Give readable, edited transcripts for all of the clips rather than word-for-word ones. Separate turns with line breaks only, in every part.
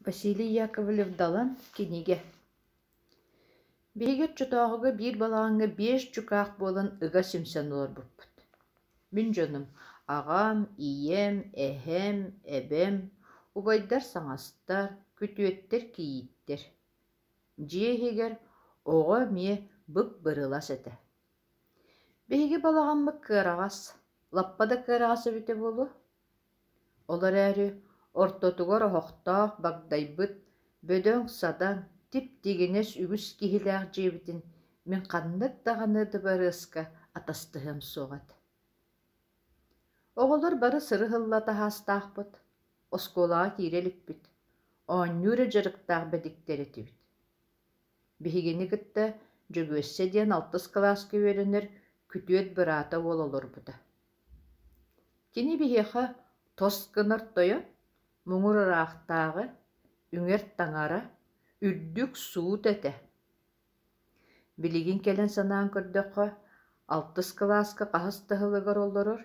Василий Яковлев далан киниге. Бейгет чутағыға бір балағанға 5 чукақ болан ыға симсан олар бұппыт. Мен жоным, ағам, ием, әхем, әбем, убайдар саңастар, күтуеттер кейіттер. Жиегер оға ме бұп бұрылас әті. Бейге балағанмы кырағас, лаппада кырағасы біте болу. Олар әрі ортотугар оқтақ багдайбыт, бөдөң садан, тип дегенес үгіс кихиләғ жебітін мен қаннық дағаныды бары ысқа атастығым соғад. Оғылар бары сыры ғыллата хастақ бұд, осколаға кейрелік біт, оңнүрі жырықтақ бәдіктері түйбіт. Бігені күтті жөгөссе ден 6 класс көверінер күтует бір ата олалар бұда. Кені бігеға тоскыныр тойын, мұңыр ұрақтағы, үңер таңара, үрдік суыт әті. Білеген келен санаан көрдіқі 6 класска қағыстығылығыр олырыр.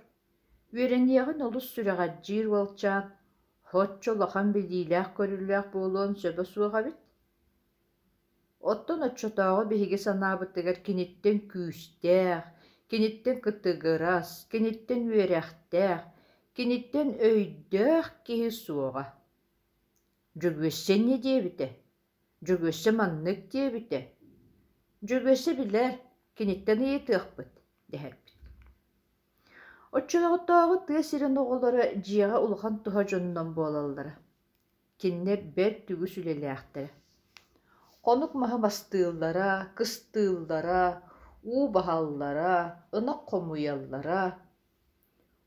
Веренеғін олыс сүріға жир болчан, хотчо лақан білдейләқ көріләқ болуын сөбі суыға бет. Оттон отчотағы бейге санабыттығыр кенеттен күйістәқ, кенеттен кытығырас, кенеттен өрәқтәқ, кенеттен өйдәқ кейі суыға. Жүгвессен не дебіті? Жүгөсі маннык дебіті. Жүгөсі білер, кенеттен ейтіқ бұд, дәр бұд. Отчылағыттағы тыға сирен оғылары жиға ұлған тұға жонынан болалары. Кеннер бәр түгі сүлелі ақтары. Қонық маға бастығылара, кыстығылара, у бағаллара, ынақ қомуяллара.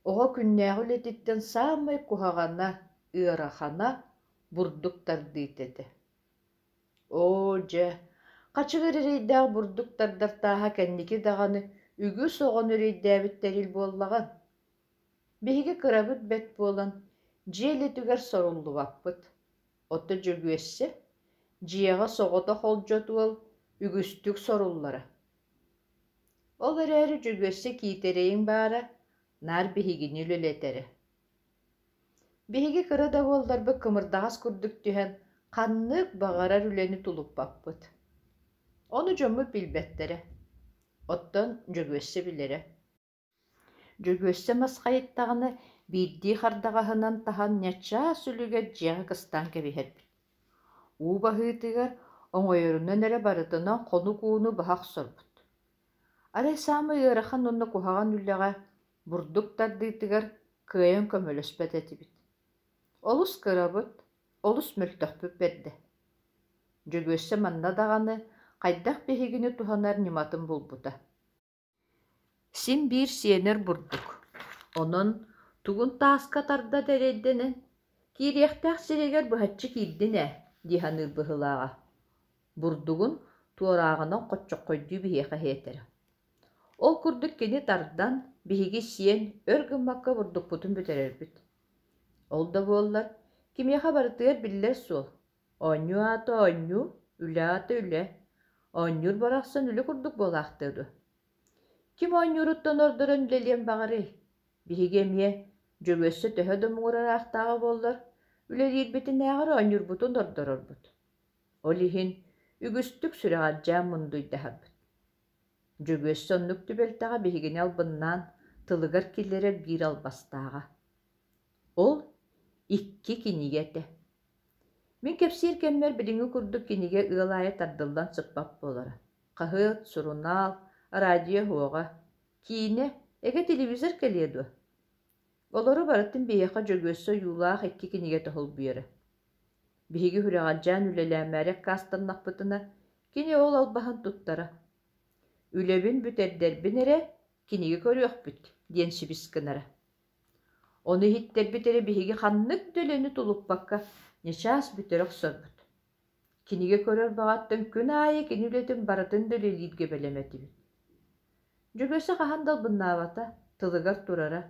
Оға күннәғі үлететтен самай кухағана, ырахана бұрдықтар дейтеді. О, жа, қачығыр өрейдәғ бұрдықтардартаға кәннеке дағаны үгі соған өрейдәбіттәріл боллаған. Бейге қырабыт бәт болан, жейлі түгер сорулы баппыт. Оты жүгөссе, жияға соғыта қол жоту ол үгістік соруллары. Олар әрі жүгөссе кейтерейін бары, нар бейгені үлелетері. Бейге қырада болдар бұ кымырдағас күрдік түйен, қаннық бағарар үлені тұлып баппыт. Оны жөмі білбәттері. Оттан жүгөссе білері. Жүгөссе масқайыттағыны бірді қардағағынан таған няча сүліге жияғы қыстан кәбейер біт. У бағытығар оңойырынан әрі барытынан қону қуыны бағақ сорбыт. Арай самы ұйырақан оны қуғаған үліға бұрдықтардығытығар күйен көмөліспәт әті біт. Олыс қырабыт, олыс мөлтөкпүп берді. Жүгөссе манна дағаны қайдақ бейгені туханар нематын болбута. Син бір сиенер бұрдық. Onun туғын тааска тарда дәрейденен, кирияқтақ серегер бұхатчы кирдіне, диханыр бұхылаға. Бұрдығын туарағынан қотчық қойды бейеқа хетері. Ол күрдік кені тардан бейге сиен өргіммаққа бұрдық бұтын бөтерер біт. Ол да болар, кимеха барытыгар биллер сол. Оңю аты оңю, үлі аты үлі. Оңюр барақсан үлі күрдік болақтырды. Ким оңюруттан ордырын үлелен бағары? Бейге ме жүгөсі төхеді мұңырар ақтағы болар. Үлелер бетін әғыр оңюр бұтын ордырыр бұт. Ол ихин үгістік сүріғаджа мұндуйдағар бұт. Жүгөсі оннық түбелтаға бейгені албыннан тылығар келері бір албастаға. Ол 2 кинигеті. Мен кепсир кеммер біліңі күрдік киниге ылайы тардылдан sıppap болары. Қағыт, сурунал, радио хоға. Кейіне әге телевизор келеді. Олары барыттың бейеқа жүгөсі юлақ 2 кинигеті хол бүйірі. Бейгі хүрағаджан үлеләмәрек кастырнақ бұтына кені ол албахан тұттары. Үлебін бүтердербін әрі киниге көрі өкпіт, денші біскінары. Оны хиттер бітері бейге қаннық дөлені тұлып баққа нешас бүтерік сорбыт. Кенеге көрер бағаттың күн айы кен үлетін барытын дөлелерге бәлеметі біт. Жүгөсі қағандал бұннавата тылығар тұрара.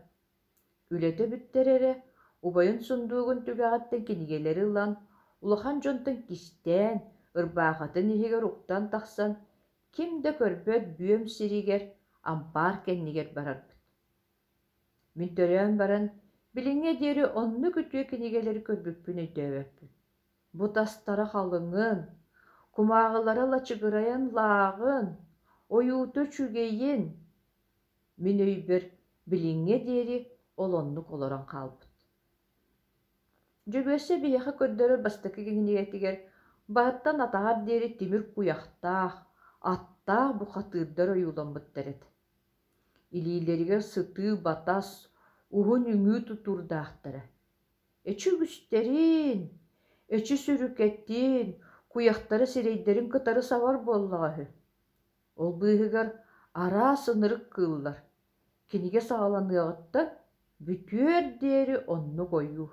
Үлеті бүттерері, убайын сұндуғын түгағаттың кенегелері ұлан, ұлыған жонтың кистен, ұрбағатын егер ұқтан тақсан, кімді көрбөт бүйім сиригер, ампар кеннегер барар біт. Мен төрен баран, Билиңе дери онну күтүе кенегелери көрбүппүн өйдөбөппүн. bu tastara halыңın, kumağılara laçıgırayan lağın, oyutu çügeyin, min öybür bilinge deri olonluk olaran kalbıt. Cögöse biyaha köddörü bastakı gengetiger, bahattan atağar deri timir kuyaqtağ, attağ bu katırдар oyulanbıt deret. İliyleriger sıtı batas, uhun üngü tuturdağıtları. Eçi güsterin, eçi sürükettin, kuyaqtары sireyderin kıtarı savar bollağıhı. Ol bıhıgar ara sınırık kıllar. Kinige sağlanıyağıtta bütüer deri onnu koyu.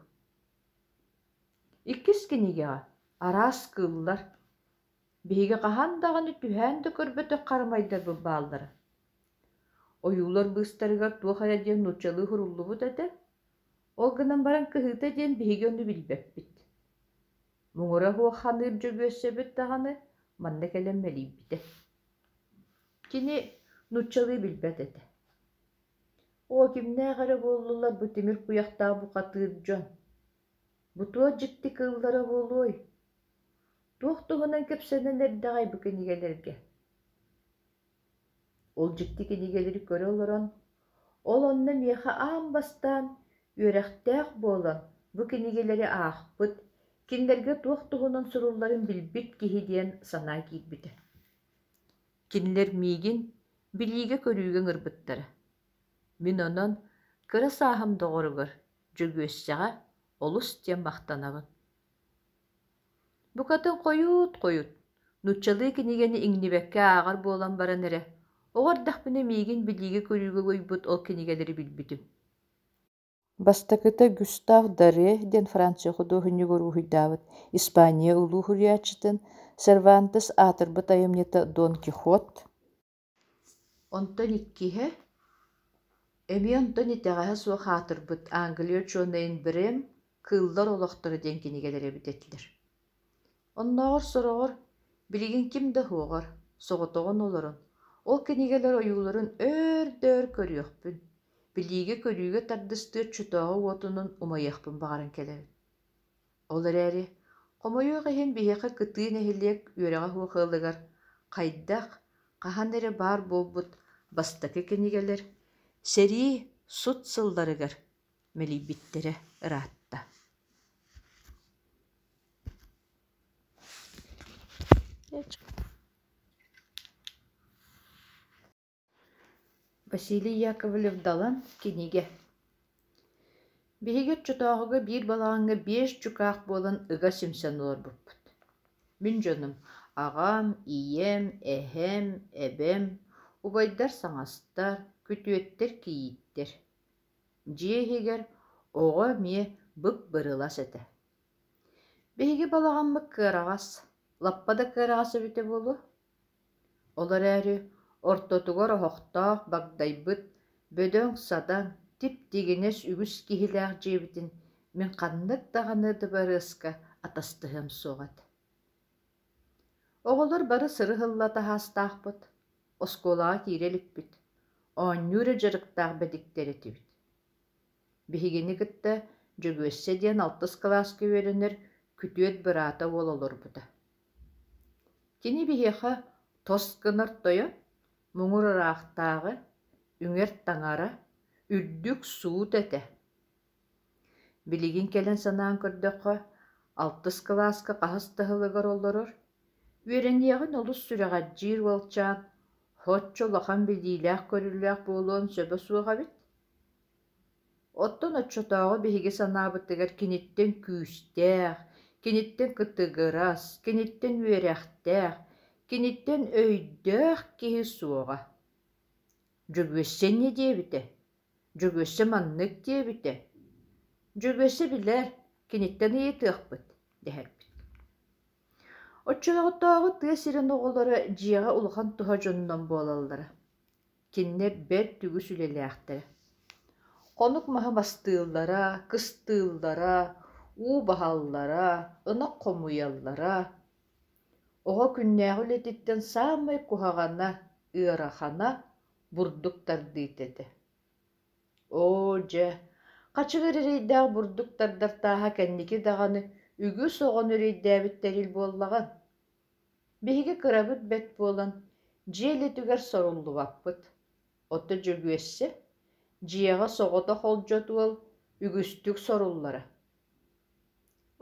İkis kinige aras kıllar. Bihige qahan dağını tühen de körbötü qarmaydar bu bağları. Oyular bıstarıgar tuğaya diyen nutçalı hurullu bu dede. Ol gınan baran kıhıta diyen bihige onu bilbep bit. Muğura huwa xanır jögössebet dağını manna kelemmeli bide. Kini nutçalı bilbet ede. O kimne gara bollular bu timir kuyaqtağı bu katır jon. Bu tuğa ciddi kıllara boluy. Tuğtuğunan kepsenen erdağay bu kinigelerge. Ol ciddi kinigeleri göre oloran. Ol onna miyaha ağam bastan ürektağ bolan bu kinigeleri ağıpıt. Kinlerge tuğtuğunan surulların bilbit kihi diyen sana giybidi. Kinler migin biliğe körügen ırbıttara. Min onan kıra saham doğrugur, jögössağa olus diyen baxtanabın. Bu kadın koyut. Nutçalığı kinigeni iňnibekke ağar bolan baran ere. Oğardaq bine migin biliğe körüge goybut ol kinigeleri bilbidim. Бастакыта Густав Даре ден Франция художник уруһуйдаабыт, Испания улуу хуриячытын, Сервантес аатырбыт айымнета Дон Кихот. Онтон иккиһэ, эми онтон итэҕэһэ суох хаатырбыт Англия Чонейн Брем кыыллар олохтору диэн кинигелери битетлер. Онноҕор сороҕор, билигин ким да хуоҕор, соҕотоҕун олорун, ол кинигелер ойууларын өр-дөр көрүөхпүн. Билиге көрүүгө тардыстыыр чутоҕу уотунун умайахпын баҕаран келебит. Олар эри, хомойуох иһин биһиэхэ кытыын эһилиэк үөрэҕэ хуохаалыгар, хайдах, хаһан эре баар буолбут бастакы кинигелер, сэрии сут сылларыгар мэлийбиттерэ ыраатта. Василий Яковлев далан киниге. Биһиге чутоҕуга биир балаҕаҥҥа 5 чукаах буолан ыга симсэн олорбуппут. Мин дьонум аҕам, ийэм, эһэм, эбэм, убайдар саҥастар, күтүөттэр киийиттэр. Дьиэһигэр оҕо миэ бык бырылас этэ. Биһиги балаҕаммык кыараҕас, лаппада кыараҕас эбитэ буолуо. Олар ээри ортотугор оһохтоох багдайбыт, бөдөҥ садаҥ, тип тигинэс үгүс киһилээх дьиэбитин мин ханнык даҕаны дыбарыаска атастыһым суоҕат. Оҕолор бары сыры хылла таһаастаахпыт, оскуолаҕа киирэликпит, оонньуура дьарыктаах бэдиктэр этибит. Биһигини кытта Дьөгүөссэ диэн 6 класска үөрэнэр күтүөт быраата уололорбута. Кини биһиэхэ тос гынар тойон, муҥур ыраахтааҕы, үҥэр таҥара, үрдүк суут этэ. Билигин кэлэн санаан көрдөххө 6 класска хаһыс таһылыгар оллорор, үөрэниэҕин олус сүрэҕэджиир уолчаан, хотчо улахан билиилээх көрүлээх буолуон сөбө суоҕабит. Оттон оччотооҕу биһиги санаабыттыгар киниттэн күүстээх, киниттэн кытыгырас, киниттэн үөрэхтээх, киниттэн өйдөөх киһи суоҕа. Дьөгүөссэ не диэбитэ? Дьөгүөссэ маннык диэбитэ? Дьөгүөссэ билэр, киниттэн ыйытыахпыт, дэһэрбит. Оччолоҕотооҕу тыа сирин оҕолоро дьиэҕэ улахан туһа дьоннон буолаллара. Киннер бэр түгүс үлэлээхтэрэ. Конук маһы бастыыллара, кыстыыллара, уу баһаллара, ынак хомуйаллара. Оҕо күннээҕи үлэтиттэн саамай куһаҕана, ыарахана бурдук тардыыт этэ. Оо дьэ, хачыгар эрейдээх бурдук тардартааһа кэнники даҕаны үгү соҕон үрейдээбиттерил буоллаҕын. Биһиги кырабыт бэт буолан, дьиэлэ түгэр соруллубаппыт. Отто дьөгүөссэ, дьиэҕэ соҕото холдьотуол үгүстүк соруллара.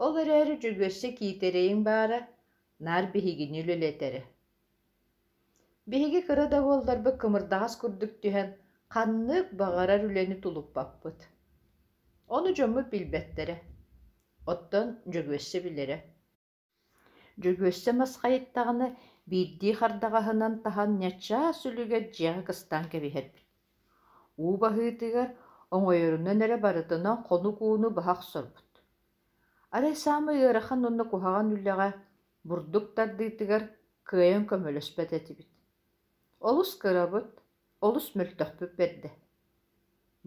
Ол эрээри дьөгүөссэ киитэрэйиҥ баара, наар биһигини үлэлэтэри. Биһиги кыра да буолларбы кымырдаҕас курдук түһэн, ханнык баҕарар үлэни тулуппаппыт. Ону дьоммут билбэттерэ. Оттон дьөгүөссэ билэрэ. Дьөгүөссэ маскайыттаҕына биирдии хардаҕаһынан таһан ньаччаас үлүгэр дьиэҕэ кыстаан кэбиһэрбит. Уу баһыытыгар оҥойорунан эрэ барытынан хонук ууну баһах сорбут. Арай саамы ыарахан онно куһаҕан үллэҕэ бурдук тардыытыгар кыайан көмөлөспөт этибит. Олус кырабыт, олус мөлтөхпүп берде.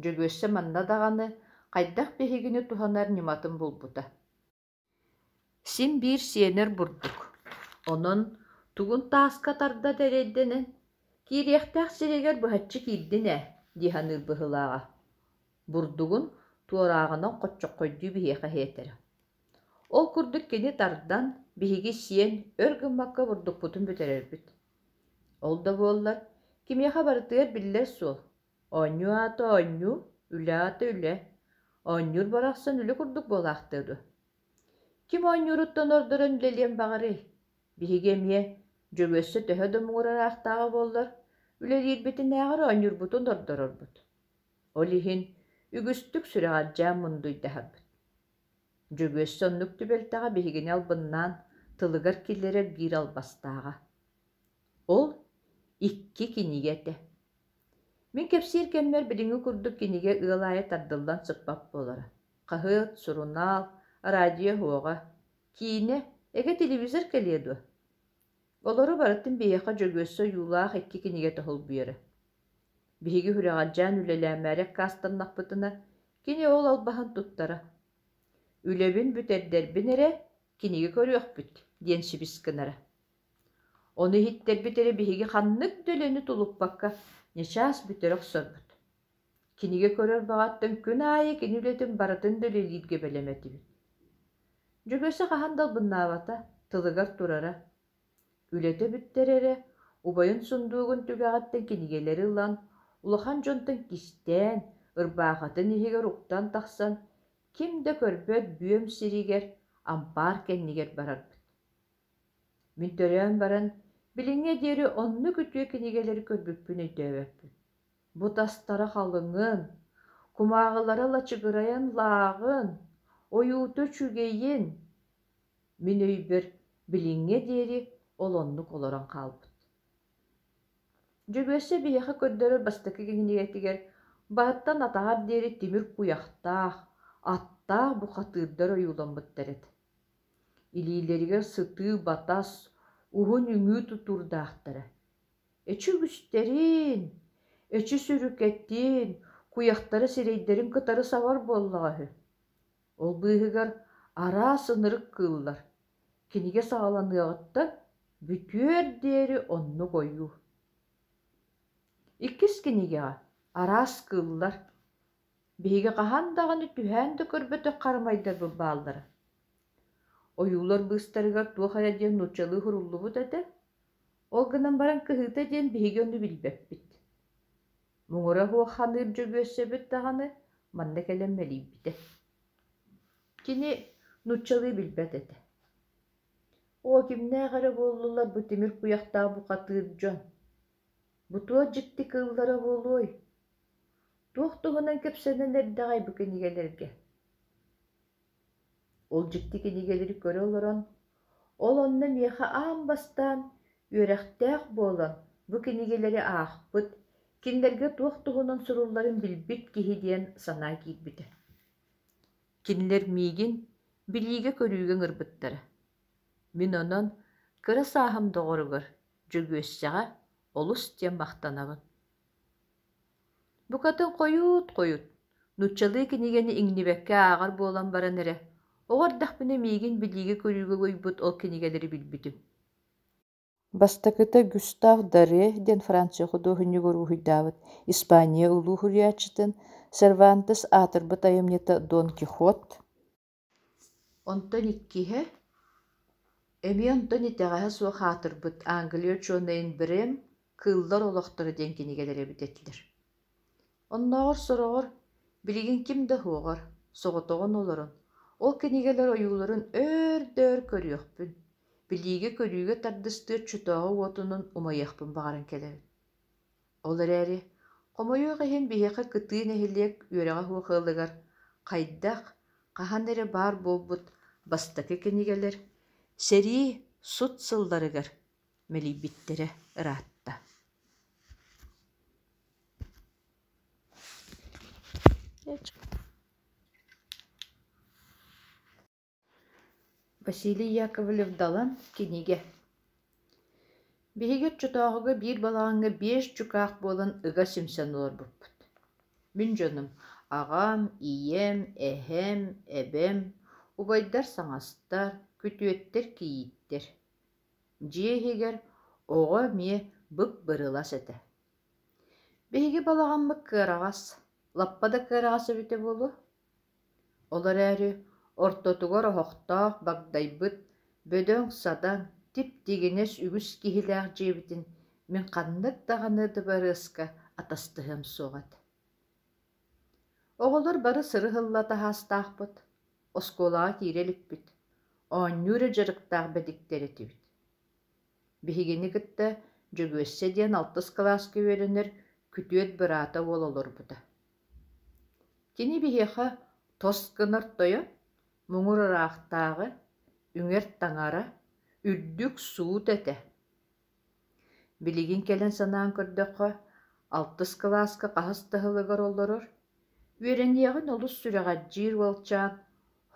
Дьөгүөссэ манна даҕаны хайдах биһигини туһанар ниматын булбута. Син биир сиэнэр бурдук. Онон тугун тааска тарда тэрэйдэнэн, киириэхтээх сиригэр быһаччы киирдинэ, диһаныр быһылааҕа. Бурдугун туорааҕынан хоччокхойдуу биһиэхэ хиэтэрэ. Ол курдук кини тардан биһиги сиэн өр гыммакка бурдукпутун бүтэрэрбит. Ол да буоллар, кимиэхэ барытыгар биллэр суол. Оонньуу аата оонньуу, үлэ аата үлэ. Оонньуур барахсан үлэ курдук буолаахтыыду. Ким оонньууруттан ордорон үлэлиэн баҕарый. Биһиги эмиэ дьөгүөссө төһө домуҥурараахтааҕа буоллар, үлэлиирбитинээҕэр оонньуурбутун ордорорбут. Ол иһин үгүстүк сүрэҕаджаан мундуйдаһарбыт. Дьөгүөссө оннук түбэлтэҕэ биһигини албыннаан тылыгар киллэрэ биир албастааҕа. Ол 2 кинигэтэ. Мин кэпсиир кэммэр билиҥи курдук кинигэ ыалаайа тардылдан сыппап буолара. Хаһыат, сурунаал, радио хуоҕа, киине, эгэ телевизор кэлиэдуо. Олоро барытын биэхэ дьөгүөссө юулаах 2 кинигэ тоһулбуйара. Биһиги хүрэҕаджаан үлэлээмээрэ каастаннахпытына кини ол албаһан туттара. Үлэбин бүтэрдэрбин эрэ киниги көрүөхпүт диэн сибискынара. Ону хиттербит эрэ биһиги ханнык дөлөнү тулуппакка нячаас бүтөрөх сорбут. Киниге көрөр баҕаттан күн аайы кини үлэтин барытын дөлөлииргэ бэлэметибит. Дьөгүөссө хаһан далбыннаабата тылыгар турара. Үлэтэ бүттерэрэ убайын сундуугун түгэҕаттэн кинигелери ылан, улахан дьонтон кистээн, ырбаахатын иһигэр уктан тахсан, ким да көрбөт бүөм сиригэр, ампаар кэннигэр барарбыт. Мин төрөөн баран, билиҥҥэ диэри онну күтүө кинигелери көрбүппүн өйдөбөппүн. Бу тастара халыҥын, кумааҕылара лачыгырайан лаагын, ойууту чүгейин. Мин өйбөр билиҥҥэ диэри ол оннук олорон хаалбыт. Дьөгүөссө биэхэ көрдөрөр бастакы кинигэтигэр бааттан атаҕар диэри тимир куяхтаах, аттаах бухатыырдар ойууламмыттар эт. Илиилэригэр сытыы батас, уһун үҥүү тутуурдаахтара. Эчи үгүстэрин, эчи сүрүкэттиин, куяхтара сирэйдэрин кытары сабар буоллаҕаһы. Ол быыһыгар араа сынырык кыыллар. Киниге саҕаланыаҕыттан бүтүөр диэри оннук ойуу. Иккис кинигэҕэ араас кыыллар. Биһиги хаһан даҕаны түһээн да көрбөтөх харымайдар бааллара. Ойуулар быыстарыгар туох эрэ диэн нучалыы хуруллубут этэ. Ол гынан баран кыһыыта диэн биһиги ону билбэппит. Муҥура хуох ханыыр дьөгүөссөбүт даҕаны манна кэлэммэлийбитэ. Кини нучалыы билбэт этэ. О кимнээҕэрэ буоллулар бу тимир куяхтаа бухатыыр дьон. Бу туо дьикти кыыллара буолуой. Туох туһунан кэпсэнэн эрдэҕэй бу кинигэлэргэ. Ол дьикти кинигэлэри көрө олорон, ол онно миэхэ аан бастаан үөрэхтээх буолан бу кинигэлэри аахпыт, кинилэргэ туох туһунан сурулларын билбит киһи диэн санаа киирбитэ. Кинилэр миигин билиигэ көрүүгэн ырбыттара. Мин онон кыра сааһым доҕоругар дьөгүөссэҕэ олус диэн махтанабын. Бу катын койуут, нучалыы кинигени иҥнибэккэ ааҕар буолан баран эрэ, оҕордахпына миигин билиигэ көрүүгө уйбут ол кинигэлэри билбитим. Бастакыта Густав Доре ден Франция художнигу уруйдаабыт, Испания улуу хуриячытын Сервантес аатырбыт айымньыта Дон Кихот, Ondan ikkihe, emi ondan iteğaha suğa hatırбыт Anglio çonayın birem kıllar olaqtırı denkinigelere bitetilir. Onnoğor soroğor, bilgin kim de hoğor, soğutoğun olurun. Ol kinigeler oyuğların ör körüyökpün. Biligi körüge tardıstığı çutoğu otunun umayıqpın bağırın kelerin. Olur eri, qomoyuq ehin biheqe kıtığın ehiliyek üyereğe huğalıgar, qaydaq, qahan ere bar bolbut, bastakı kinigeler, seri sut sıllarıgar, melibittere ıratta. Василий Яковлев далан киниге. Биһиге чутоҕуга биир балааңҥа 5 чукаах буолан ыга симсэн олорбуппут. Мин дьонум, аҕам, ийэм, эһэм, эбэм, убайдар саҥастар, күтүөттэр киийиттэр. Дьиэһигэр оҕо мие бык бырылас этэ. Биһиги балаҕаммык кыараҕас, лаппа да кыараҕас эбитэ буолу. Олар әрі ортотугар оһохтоох багдайбыт, бөдөҥ садаҥ, тип-тигинес үгүс киһилээх дьиэбитин мин ханнык даҕаны барыаска атастыһым суоҕат. Оҕолор бары сыры хыллата хаастаахпыт, оскуолаҕа киирэликпит, оонньуура дьарыктаах бэдиктэр этибит. Биһигини кытта дьөгүөссэ диэн 6 класска үөрэнэр күтүөт быраата уололорбута. Кини биһиэхэ тоскынар тойон, муҥурараахтааҕы, үҥэр таҥара, үрдүк суут этэ. Билигин кэлэн санаан көрдөххө, 6 класска хаһыс таһылыгар оллорор, үөрэниэҕин олус сүрэҕэджиир уолчаан,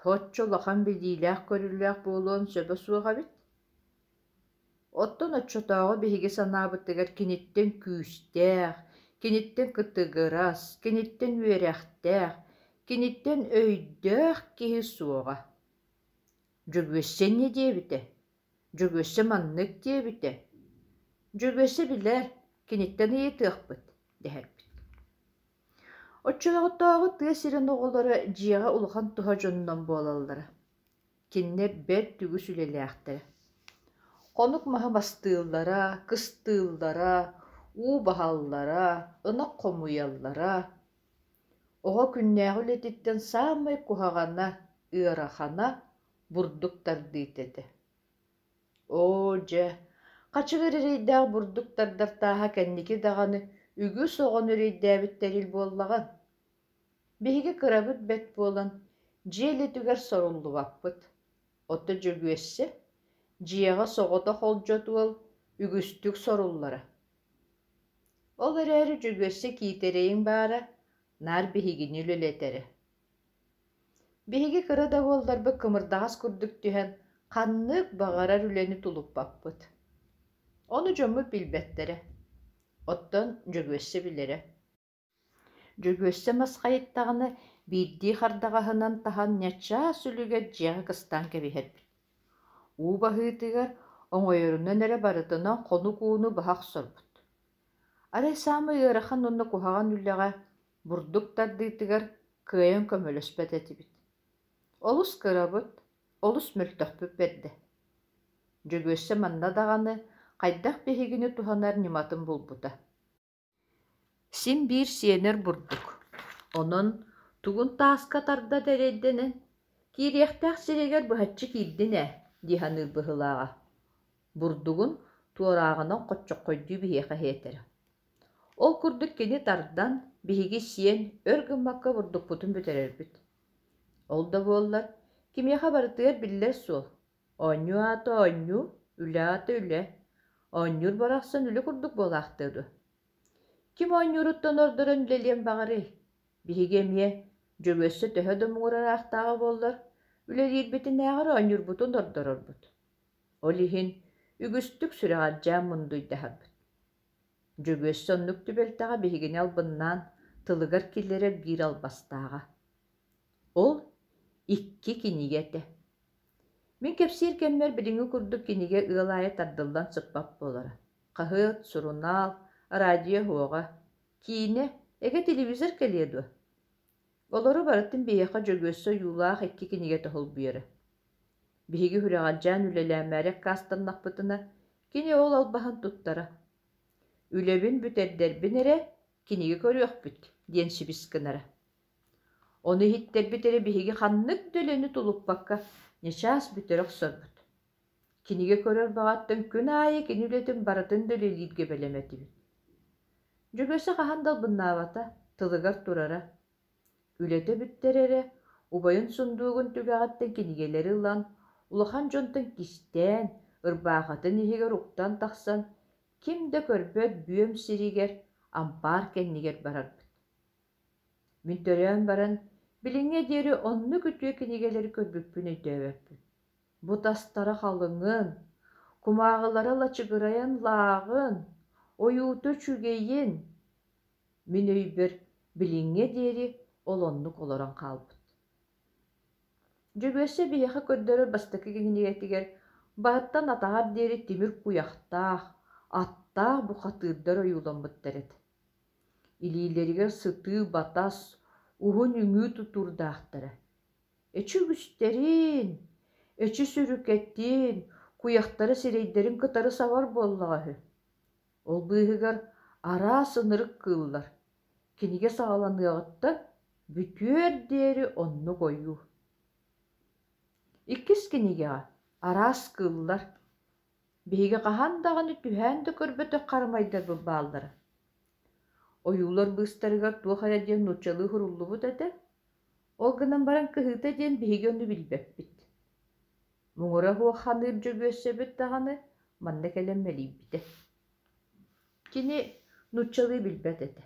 хотчо улахан билиилээх көрүлээх буолуон сөбө суоҕабит. Оттон оччотооҕу биһиги санаабытыгар киниттэн күүстээх, киниттэн кытыгырас, киниттэн үөрэхтээх, киниттэн өйдөөх киһи суоҕа. Дьөгүөссэ не диэбитэ? Дьөгүөссэ маннык диэбитэ? Дьөгүөссэ билэр, киниттэн ыйытыахпыт, дэһэрбит. Оччолоҕотооҕу тыа сирин оҕолоро дьиэҕэ улахан туһа дьоннон буолаллара. Киннэ бэр түгүс үлэлээхтэрэ. Хонук маһы бастыыллара, кыстыыллара, уу баһаллара, ынак хомуйаллара. Оҕо күннээҕи үлэтиттэн саамай куһаҕана, ыарахана бурдук тардыыт этэ. Оо дьэ, хачыгар эрэйдээх бурдук тардартааһа кэнники даҕаны үгүс оҕон үрэйдээбиттэр ил буоллаҕан. Биһиги кырабыт бэт буолан, дьиэлэ түгэр соруллубаппыт. Отто дьөгүөссэ, дьиэҕэ соҕото холдьотуол үгүстүк соруллара. Ол эрээри дьөгүөссэ киитэрэйиҥ баара, нар биһигини үлэлэтэри. Биһиги кыра да буолларбы кымырдаҕас курдук түһэн ханнык баҕарар үлэни тулуппаппыт. Ону дьоммут билбэттэрэ. Оттон дьөгүөссэ билэрэ. Дьөгүөссэ масхайыттаҕына биирдии хардаҕаһынан таһан нячаа сүлүгэ дьиэҕэ кыстаан кэбиһэрбит. уу баһыытыгар оҥойорунан эрэ барытынан хонук ууну баһах сорбут. Арай саамай ыарахан онно куһаҕан үллэҕэ бурдук тардыытыгар кыайан көмөлөспөт этибит. Олус кырабыт, олус мөлтөхпүп берди. Дьөгүөссэ манна даҕаны хайдах биһигини туһанар ниматын булбута. Сим биир сиэнэр бурдук. Онон тугун тааска тарда тэрэйдэнэн киириэхтээх сиригэр быһаччы киирдинэ диһаныы быһылааҕа. Бурдугун туорааҕынан хоччоххойдуу биһиэхэ хээтэрэ. Ол курдук кини тардан биһиги сиэн өр гыммакка бурдукпутун бүтэрэрбит. Ол да буоллар кимиэхэ барытыгар биллэр суол. Оонньуу аата оонньуу, үлэ аата үлэ. Оонньуур барахсан үлэ курдук буолаахтыыду. Ким оонньууруттан ордорон үлэлиэн баҕарый? Биһиги эмиэ дьөгүөссө төһө да муҥурараахтааҕа буоллар, үлэлиирбитин ээҕэр оонньуурбутун ордорорбут. Ол иһин үгүстүк сүрэҕаджаан мундуйдаһарбыт. Дьөгүөссө оннук түбэлтэҕэ биһигини албыннаан тылыгар киллэрэ биир албастааҕа. Ол 2 кинигэтэ. Мин кэпсиир кэммэр билиҥи курдук кинигэ ыалаайа тардыллан сыппап буолара. Хаһыат, сурунаал, радио хуоҕа. Киинэ эгэ телевизор кэлиэ дуо. Олоро барытын биэхэ дьөгүөссө юулаах 2 кинигэ тоһулбуйара. Биһиги хүрээҕалдьаан үлэлээмээрэх каастаннахпытына кини ол албаһан туттара. Үлэбин бүтэрдэрбин эрэ киниги көрүөхпүт диэн сибискынара. Ону иһиттербит эрэ биһиги ханнык дөлөнү тулуппакка нячаас бүтөрөх сорбут. Киниге көрөр баҕаттан күн аайы кини үлэтин баратын дөлөлиирге белэметибит. Дьөгөсө хаһан далбыннаабата тылыгар турара. Үлэтэ бүттерере убайын сундуугун түгэҕэттэн кинигелери ылан улахан дьонтон кистээн ырбаахатын иһигэр уктан тахсан ким да көрбөт бүөм сиригэр ампаар кэннигэр барарбыт. Мин төрөөн баран билиҥҥэ диэри онну күтүө кинигелери көрбүппүн өйдөбөппүн. Бу тастара халыҥын, кумааҕылара лачыгырайан лаагын, ойууту чүгейин. Мин өйбөр билиҥҥэ диэри ол оннук олорон хаалбыт. Дьөгүөссө биһиэхэ көрдөрөр бастакы кинигэтигэр бааттан атаҕар диэри тимир куяхтаах, аттаах бухатыырдар ойууламмыттар эт. Илиилэригэр сытыы батас, уһун үҥүү тутуурдаахтара. Эчи үгүстэрин, эчи сүрүкэттин, куяхтары сирэйдэрин кытары сабар буоллаҕаһы. Ол быыһыгар араа сынырык кыыллар. Киниге саҕаланыаҕыттан бүтүөр диэри оннук ойуу. Иккис кинигэҕэ араас кыыллар. Биһиги хаһан даҕаны түһээн да көрбөтөх харамайдар бааллара. Ойуулар быыстарыгар туох эрэ диэн нучалыы хуруллубут этэ. Ол гынан баран кыһыыта диэн биһиги ону билбэппит. Муҥура хуох ханыыр дьөгүөссөбүт даҕаны манна кэлэн мэлийбитэ. Кини нучалыы билбэт этэ.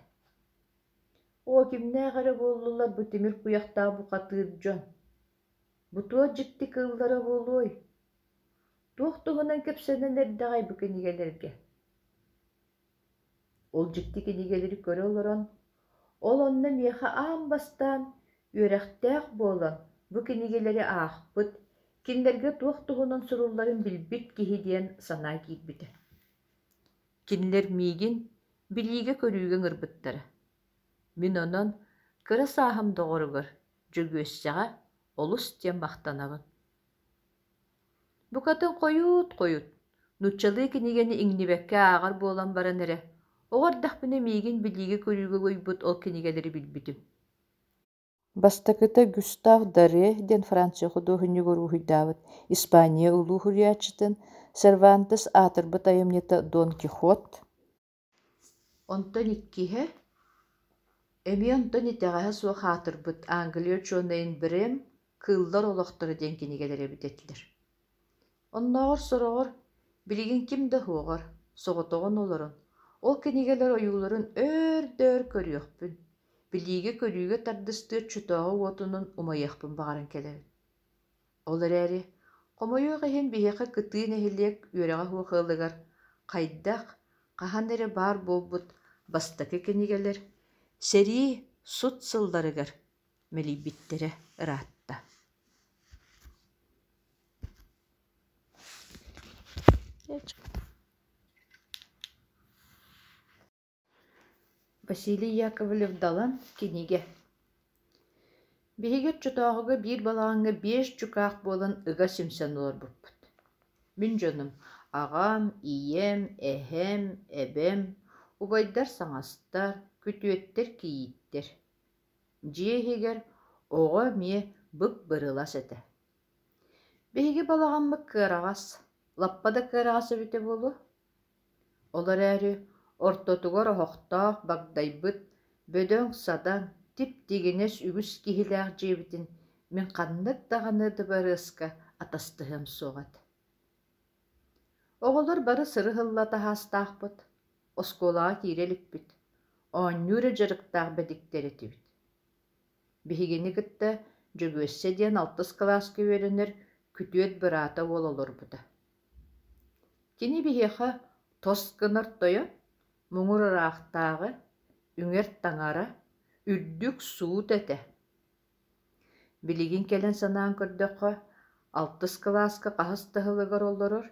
О кимнээҕэрэ буоллулар бу тимир куяхтаа бухатыыр дьон. Бутуо дьикти кыыллара буолуой. Туох туһунан кэпсэнэн эрдэҕэй бу кинигэлэргэ. Ол дьикти кинигэлэри көрө олорон, ол онно миэхэ аан бастаан үөрэхтээх буолан бу кинигэлэри аахпыт, кинилэргэ туох туһунан сурулларын билбит киһи диэн санаа киирбитэ. Кинилэр миигин билиигэ көрүүгэн ырбыттара. Мин онон кыра сааһым доҕоругар дьөгүөссэҕэ олус диэн махтанабын. Букатын койут, нучалыы кинигени иҥнибэккэ ааҕар буолан баран эрэ, оҕордахпына миигин билиигэ көрүүгө уйбут ол кинигэлэри билбитим. Бастакыта Густав Доре диэн Франция художнигы уруһуйдаабыт, Испания улуу хуриаччытын Сервантес аатырбыт айымньыта Дон Кихот. Онтон иккиһэ эми онтон итэҕэһэ суох аатырбыт Англия чуонайын Брэм кыыллар олохтору диэн кинигэлэри бүтэтилэр. Оннооҕор сороҕор билигин ким да хуоҕор, соҕотоҕун олорон, ол кинигэлэр ойууларын өр-дөр көрүөхпүн, билиигэ көрүүгө тардыстыат чутооҕу уотунун умайахпын баҕаран кэлэбин. Ол эрээри хомойуох иһин биһиэхэ кытыын эһилиэк үөрэҕэ хуохаалыгар хайдах хаһан эрэ баар буолбут бастакы кинигэлэр сэрии сут сылларыгар мэлийбиттэрэ ыраатта. Василий Яковлев далан киниге. Биһиге чутооҕуга биир балаҕаҥҥа 5 чукаах буолан ыга симсэн олорбуппут. Мин дьоным аҕам, ийэм, эһэм, эбэм, убайдар саҥастар, күтүөттэр киийиттэр. Дьиэһигэр оҕо миэ бык бырылас этэ. Биһиги балаҕаммык кыараҕас, лаппада кыараҕас эбитэ буолуо. Олар эрээри ортотугар оһохтоох багдайбыт, бөдөҥ садан, тип-тигинэс үгүс киһилээх дьиэбитин мин ханнык даҕаны дыбарыаска атастыһым суоҕат. Оҕолор бары сыры хылла таһаастаахпыт, оскуолаҕа киирэлиппит, оонньуура дьарыктаах бэтиктэр этибит. Биһигини кытта дьөгүөссэ диэн 6 класска үөрэнэр күтүөт быраата уололорбута. Кини биһиэхэ тос гынар тойон, муҥур ыраахтааҕы, үҥэр таҥара, үрдүк суут этэ. Билигин кэлэн санаан көрдөххө 6 класска хаһыс таһылыгар оллорор,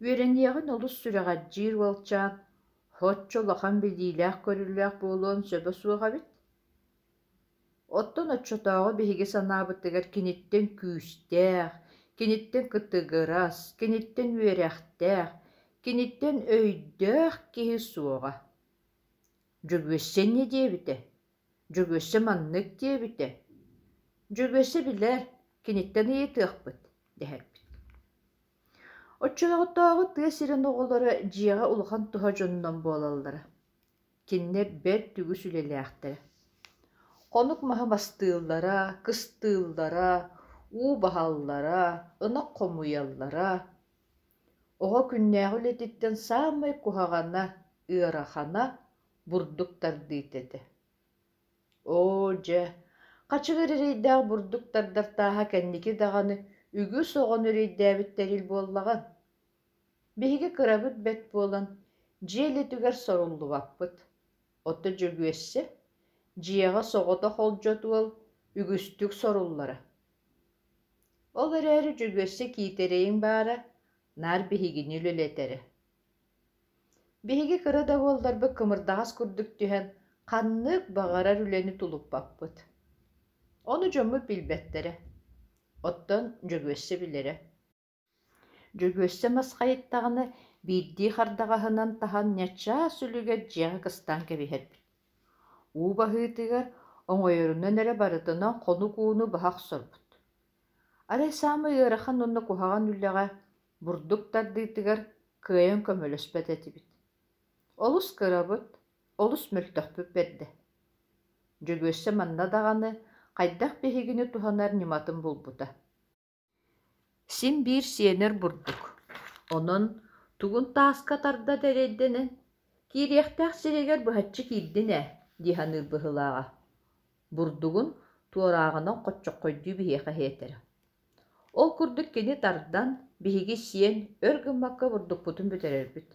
үөрэниэҕин олус сүрэҕэджиир уолчаан, хотчо улахан билиилээх көрүлээх буолуон сөбө суоҕабит. Оттон оччотооҕу биһиги санаабытыгар киниттэн күүстээх, Киниттен кытыгырас, киниттен үерэхтэх, киниттен өйдөх киһи суоҕа. Дьөгүөссен не диэбитэ? Дьөгүөссэ маннык диэбитэ? Дьөгүөссэ билэр, киниттен ыйытыахпыт, дэһэрбит. Оччулаҕыттааҕы тыа сирин оҕолоро дьиэҕэ улахан туһа дьоннон буолаллара. Киннэ бэр түгүс үлэлээхтэрэ. Хонук маһы бастыыллара, кыстыыллара, уу баһаллара, ынак хомуйаллара. Оҕо күннээҕи үлэтиттэн саамай куһаҕана, ыарахана бурдук тардыытэтэ. Оо дьэ, хачыгар эрийдээх бурдук тардартааһа кэнники даҕаны үгүс оҕон өрүйдээбиттэр ил буоллаҕан. Биһиги кырабыт бэт буолан, дьиэлэ түгэр соруллубаппыт. Отто дьөгүөссэ, дьиэҕэ соҕото холдьотуол үгүстүк соруллара. Ол эрээри дьөгүөссэ киитэрэйиҥ баара, наар биһигини үлэлэтэрэ. Биһиги кыра да буолларбыт кымырдаҕас курдук түһэн ханнык баҕарар үлэни тулуппаппыт. Ону дьоммут билбэттэрэ. Оттон дьөгүөссэ билэрэ. Дьөгүөссэ масхайыттаҕына биирдии хардаҕаһынан таһан ньаччаас үлүгэр дьиэҕэ кыстаан кэбиһэрбит. Уу баһыытыгар оҥойорунан эрэ барытынан хонук ууну баһах сорбут. Арай саамай ыарахан онно куһаҕан үллэҕэ бурдук тардыытыгар кыайан көмөлөспөт этибит. Олус кырабыт, олус мөлтөхпүп берде. Дьөгүөссэ манна даҕаны хайдах биһигини туһанар ниматын булбута. Син биир сиэнэр бурдук. Онон тугун тааска тарда тэрэйдэнэн киириэхтээх сиригэр быһаччы киирдинэ диһаныр быһылааҕа. Бурдугун туорааҕынан хоччоххойдуу биһиэхэ хиэтэрэ. Ол курдук кини тардан биһиги сиэн өр гыммакка бурдукпутун бүтэрэрбит.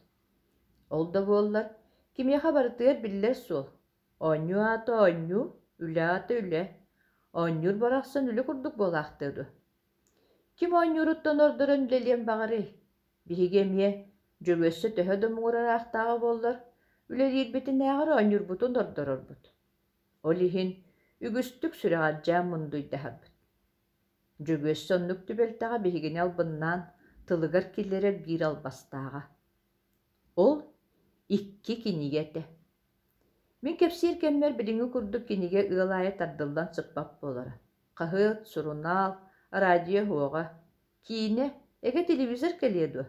Ол да буоллар кимиэхэ барытыгар биллэр суол. Оонньуу аата оонньуу, үлэ аата үлэ. Оонньуур барахсан үлэ курдук буолаахтыыду. Ким оонньууруттан ордорон үлэлиэн баҕарый. Биһиги эмиэ дьөгүөссө төһө домуҥурараахтааҕа буоллар, үлэлиирбитинээҕэр оонньуурбутун ордорорбут. Ол иһин үгүстүк сүрэҕалдьаан мундуйдаһарбыт. Дьөгүөссө оннук түбэлтэҕэ биһигини албыннаан тылыгар киллэрэ биир албастааҕа. Ол 2 кинигэтэ. Мин кэпсиир кэммэр билиҥи курдук кинигэ ыалаайа тардыллан сыппап буолара. Хаһыат, сурунаал, радио хуоҕа. Киинэ эгэ телевизор кэлиэ дуо.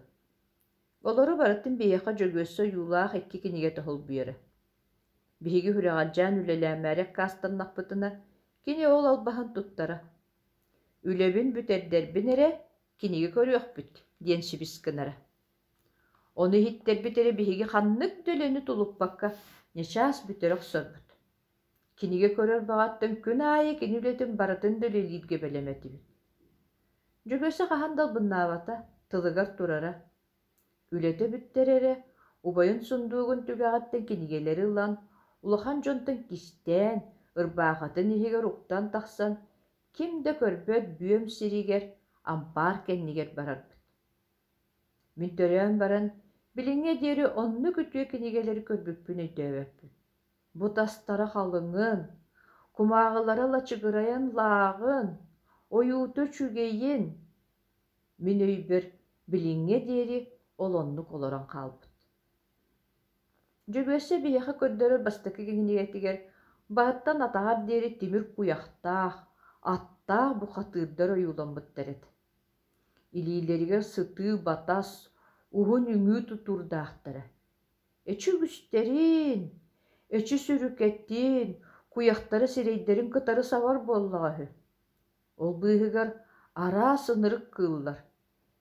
Олоро барытын биэхэ дьөгүөссө юулаах 2 кинигэ тоһулбуйара. Биһиги хүрэҕалдьаан үлэлээмээрэ каастаннахпытына кини ол албаһан туттара. Үлэбин бүтэрдэрбин эрэ киниги көрүөхпүт диэн сибискынара. Ону иһиттербит эрэ биһиги ханнык дөлөнү тулуппакка ньачаас бүтөрөх сорбут. Киниге көрөр баҕаттан күн аайы кини үлэтин барытын дөлөлииргэ бэлэметибит. Дьөгүөссө хаһан далбыннаабата, тылыгар турара. Үлэтэ бүттерэрэ убайын сундуугун түгэҕаттэн кинигелери ылан, улахан дьонтон кистээн, ырбаахатын иһигэр уктан тахсан, ким да көрбөт бүөм сиригэр, ампаар кэннигэр барарбыт. Мин төрөөн баран, билиҥҥэ диэри онну күтүө кинигелери көрбүппүн өйдөөбөппүн. Бу тастара халыҥын, кумааҕылара лачыгырайан лаагын, ойууту чүгэйин. Мин өйбөр билиҥҥэ диэри ол оннук олорон хаалбыт. Дьөгүөссө биэхэ көрдөрөр бастакы кинигэтигэр бааттан атаҕар диэри тимир куяхтаах, аттаах бухатыырдар ойууламмыттар эт. Илиилэригэр сытыы батас, уһун үҥүү тутуурдаахтара. Эчи үгүстэрин, эчи сүрүкэттин, куяхтары сирэйдэрин кытары савар буоллаҕаһы. Ол быыһыгар араа сынырык кыыллар.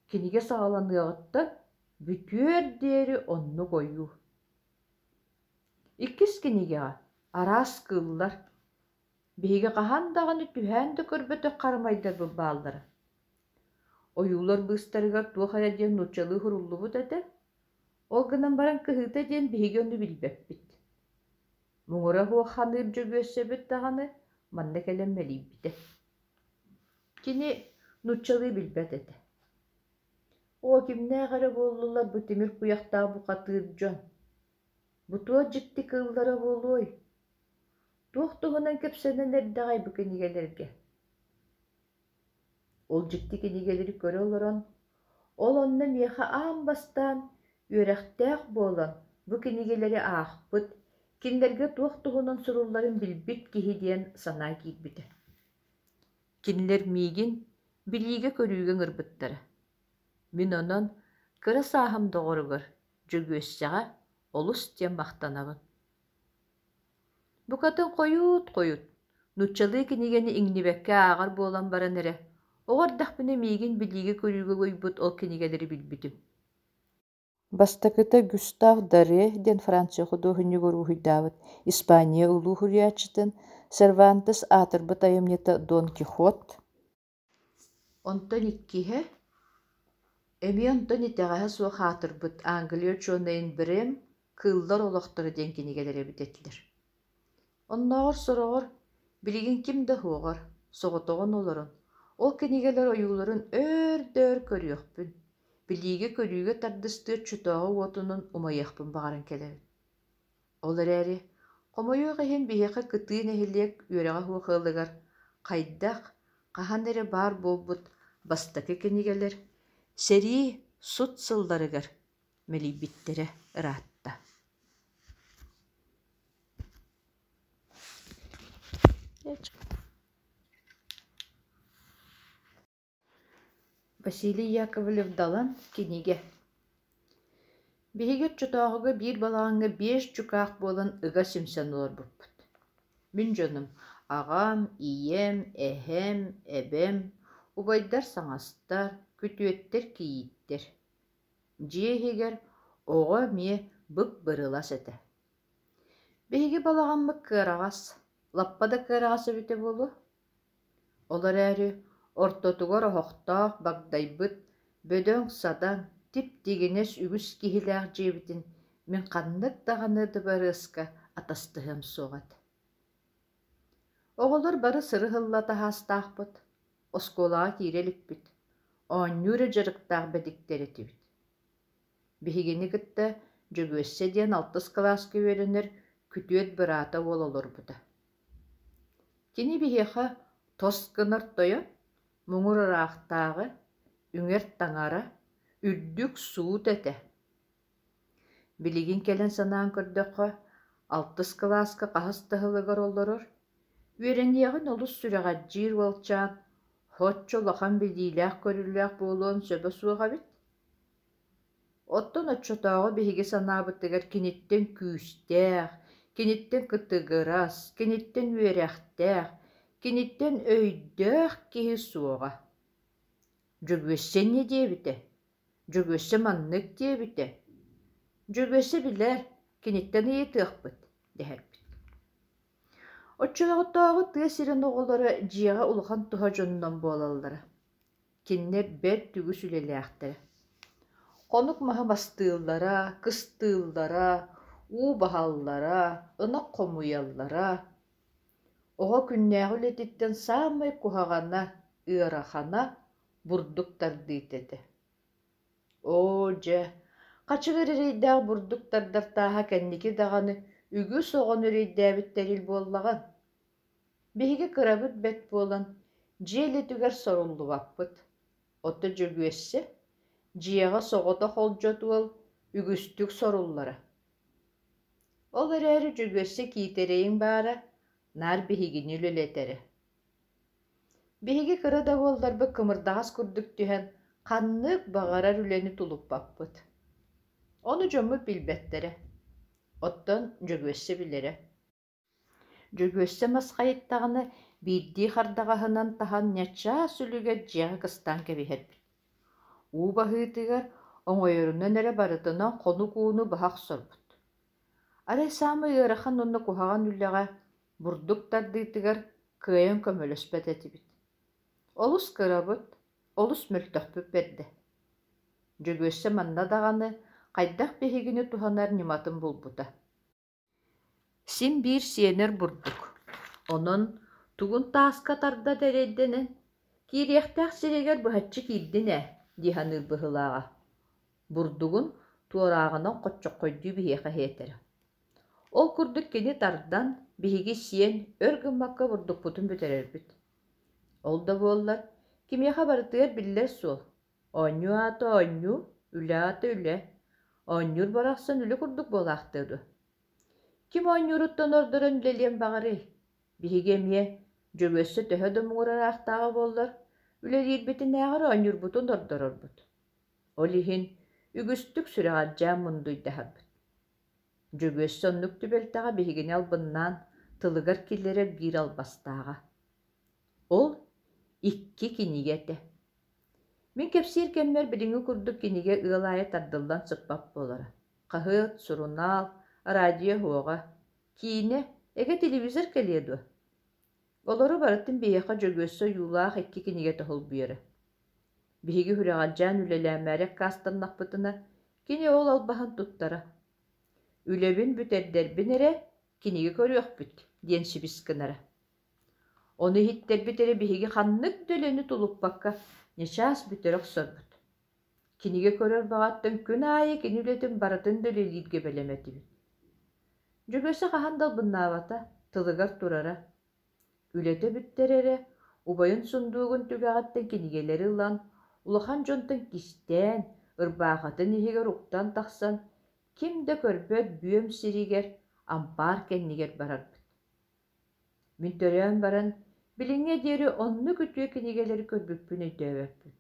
Киниге саҕаланыаҕыттан бүтүөр диэри оннук ойуу. Иккис кинигэҕэ араас кыыллар. Биһиги хаһан даҕаны түһээн да көрбөтөх харымайдар бааллара. Ойуулар быыстарыгар туох эрэ диэн нучалыы хуруллубут этэ. Ол гынан баран кыһыыта диэн биһиги ону билбэппит. Муҥура хуох ханыыр дьөгүөссөбүт даҕаны манна кэлэммэлийбитэ. Кини нучалыы билбэт этэ. О кимнээҕэрэ буоллулар бу тимир куяхтаа бухатыыр дьон. Бу туо дьикти кыыллара буолуой. Туох туһунан кэпсэнэн эрдэҕэй бу кинигэлэргэ. Ол жикти кинигелери көрө олорон, ол онна меха аамбастан үөрехтээх буолан бу кинигелери аахпыт, кинилерге туох туһунан сурулларын билбит киһи диэн санаа киирбите. Кинилер миигин билииге көрүүгө ырбыттара. Мин онон кыра сааһам доҕоругар дьөгүөссэҕэ олус диэн бахтанабын. Бу катын койут, нуччалыы кинигени иҥнибэккэ ааҕар буолан баран эрэ, оҕордахпына миигин билииге көрүүгө уйбут ол кинигелери билбитим. Бастакыта Густав Даре ден Франция художник уруһуйдаабыт, Испания улуу хурияччытын Сервантес аатырбыт айымньыта Дон Кихот. Онтон иккиһэ, эми онтон итэҕэһэ суох аатырбыт Англия чуонайын бирэм кыыллар олохтору диэн кинигелери битетлер. Оннооҕор сороҕор, билигин ким да хуоҕор, соҕотоҕун олорун, ол кинигелер ойууларын өр-дөр көрүөхпүн, билииге көрүүгө тардыстыыр чутооҕу уотунун умайыахпын баҕаран кэлэбин. Ол эрээри, хомойуох иһин биһиэхэ кытыын эһилиэк үөрэҕэ хуохаалыгар, хайдах, хаһан эрэ баар буолбут бастакы кинигелер сэрии сут сылларыгар мэлийбиттерэ ыраатта. Василий Яковлев далан киниге. Биһиге чутооҕуга биир балаҕаҥҥа 5 чукаах буолан ыга симсэн олорбуппут. Мин дьонум аҕам, ийэм, эһэм, эбэм, убайдар саҥастар, күтүөттэр киийиттэр. Дьиэһигэр оҕо мие бык бырылас этэ. Биһиги балаҕаммык кыараҕас, лаппада кыараҕас эбитэ буолуо. Олар эрэ ортотугор оһохтоох багдайбыт, бөдөҥ садаҥ, тип-тигинэс үгүс киһилээх дьиэбитин мин ханнык даҕаны дыбарыаска атастыһым суоҕат. Оҕолор бары сыры хылла таһаастаахпыт, оскуолаҕа киирэликпит, оонньуура дьарыктаах бэдиктэр этибит. Биһигини кытта дьөгүөссэ диэн 6 класска үөрэнэр күтүөт быраата уол олорбута. Кини биһиэхэ тос гынар тойон, муҥур ыраахтааҕы, үҥэр таҥара, үрдүк суут этэ. Билигин кэлэн санаан көрдөххө 6 класска хаһыс таһылыгар олорор, үөрэниэҕин олус сүрэҕэдьиир уолчаан, хотчо улахан билиилээх көрүлээх буолуон сөбө суоҕабит. Оттон оччотооҕу биһиги санаабытыгар киниттэн күүстээх, киниттэн кытыгырас, киниттэн үөрэхтээх, киниттэн өйдөөх киһи суоҕа. Дьөгүөссэ не диэбитэ? Дьөгүөссэ маннык диэбитэ? Дьөгүөссэ билэр, киниттэн ыйытыахпыт, дэһэрбит. Оччолоҕотооҕу тыа сирин оҕолоро дьиэҕэ улахан туһа дьоннон буолаллара. Кинилэр бэр түгүс үлэлээхтэрэ. Хонук маһы бастыыллара, кыстыыллара, уу баһаллара, ынак хомуйаллара. Оҕо күннээҕи үлэтиттэн саамай куһаҕана, ыарахана бурдук тардыыт этэ. Оо дьэ, хачыгар эрэйдээх бурдук тардартааһа кэнники даҕаны үгүс оҕон үрэйдээбиттэрил буоллаҕан. Биһиги кырабыт бэт буолан, дьиэлэ түгэр соруллубаппыт. Отто дьөгүөссэ, дьиэҕэ соҕото холдьот уол үгүстүк соруллара. Ол эрээри дьөгүөссэ киитэрэйиҥ баара, наар биһигини үлэлэтэри. Биһиги кыра да буолларбы кымырдаҕас курдук түһэн ханнык баҕарар үлэни тулуппаппыт. Ону дьоммут билбэттэрэ. Оттон дьөгүөссэ билэрэ. Дьөгүөссэ маскайыттаҕына биирдии хардаҕаһынан таһан ньачаа сүлүгэр дьиэҕэ кыстаан кэбиһэрбит. Уу баһыытыгар оҥойорунан эрэ барытынан хонук ууну баһах сорбут. Арай саамай ыарахан онно куһаҕан үллэҕэ бурдук тардыытыгар кыайан көмөлөспөт этибит. Олус кырабыт, олус мөлтөхпүп берде. Дьөгүөссэ манна даҕаны хайдах биһигини туһанар ниматын булбута. Сим биир сиэнэр бурдук. Онон тугун тааска тарда тэрэйдэнэн, киириэхтээх сиригэр быһаччы киирдинэ, диһаныр быһылааҕа. Бурдугун туорааҕынан хоччокхойдуу биһиэхэ хиэтэрэ. Ол курдук кини тардан биһиги сиэн өр гыммакка бурдукпутун бүтэрэрбит. Ол да буоллар Kimya habarıtır biller sol. Onyu ata onyu, üle ata üle. Onyur baraqsan üle kurduk bolaqtırdı. Kim onyuruttan orduran üleliyem bağırı. Bihigemiye, cögösse töhö dömüğürar aqtağı bollar. Üle dilbetin ağır onyur butun ordurur but. Olihin, ügüstük süreğalcağım munduydu habit. Cögösse onnuk tübeltağa bihigini albından tılıgar killere bir albastağa. Ol, ikki kinigete. Min kepsir kemmer bilingi kurduk kinige ığılaya tardıldan sıppap bolara. Qahıt, surunal, radyo hoğa. Kine, ege televizor keliyedu. Olары барытын бейеқа жөгөссө юлаах ikki киниге тоһул бүйөрө. Биһиги хүрээҕалдьаан үлэлээмээрик каастарнахпытына кини ол албаһан туттара. Үлебин бүтэрдэрбин эре киниги көрүөхпүт диэн сибискынара. Ону хиттербит эре биһиги ханнык дөлөнү тулуппакка нечаас бүтөрөх сорбут. Киниге көрөр баҕаттан күн аайы кини үлэтин барытын дөлөлиирге белеметибит. Жөгөссө хаһан далбыннаабата тылыгар турара. Үлете бүттерере, убайын сундуугун түгәғаттен кинигелери ылан, улахан жонтан кистен, ырбағатын ихигер уктан тахсан, кимде көрбөт бүйөм сиригер, ампар кеннигер барарбыт. Мин төрөөн баран, билиңе дери онну күтүө кинигелери көрбүппүн өйдөбөппүн.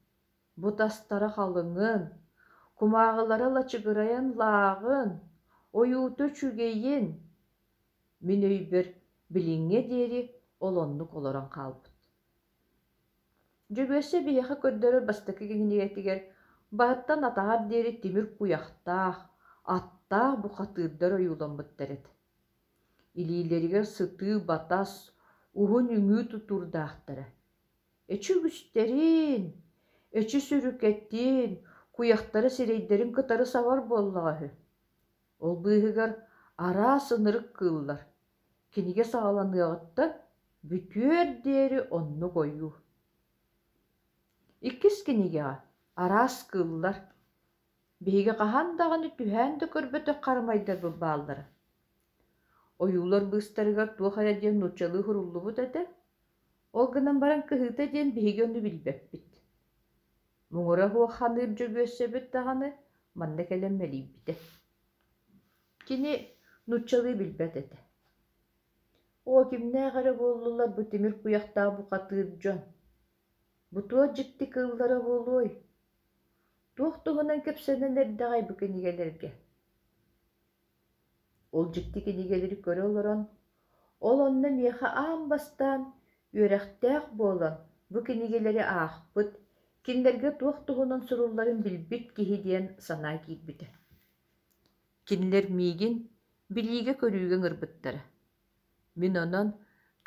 Бу тастара халыңын, кумаагылара лачыгырайан лаагын, оюуту чүгейин. Мин өйбөр билиңе дери олоннук олорон қалбыт. Жөгөсө бияха көрдөрөр бастакы кинигетигер бааттан атаһар диэри тимир куяхтаах, аттаах бухатыырдар ойуламбыттарет. Илиилеригер сытыы батас, уһун үҥүү тутурдаахтара. Эчи үгүстерин, эчи сүрүкеттин, куяхтары сирейдерин кытары савар боллаҕыһы. Ол быыһыгар араа сынырык кыыллар. Киниге сагаланыаҕыттан бүтүөр диэри онну койуу. Иккис кинигеға араас кыыллар. Биһиге хаһан даҕаны түһээн да көрбөтө хармайдар бу бааллара. Оюулар быыстарыгар туох ая диэн нучалыы хуруллубут эте. Ол гынан баран кыһыыта диэн биһиге ону билбеппит. Муҥура хуох ханыыр жөгүөссөбүт даҕаны манна кэлэммэлийбите. Кини нучалыы билбет эте. О кимнээҕэрэ буоллулар бу тимир куяхтаа букатыыр дьон. Бутуо дьикти кыыллара буолуой. Туох туһунан кэпсэнэн эрдэҕэй бу кинигелерге. Ол дьикти кинигелери көрө олорон, ол онна миэхэ аан бастаан үөрэхтээх буолан бу кинигелери аахпыт, кинилэргэ туох туһунан сурулларын билбит киһи диэн санаа киирбите. Кинилэр миигин билиигэ көрүүгэн ырбыттара. Мин онон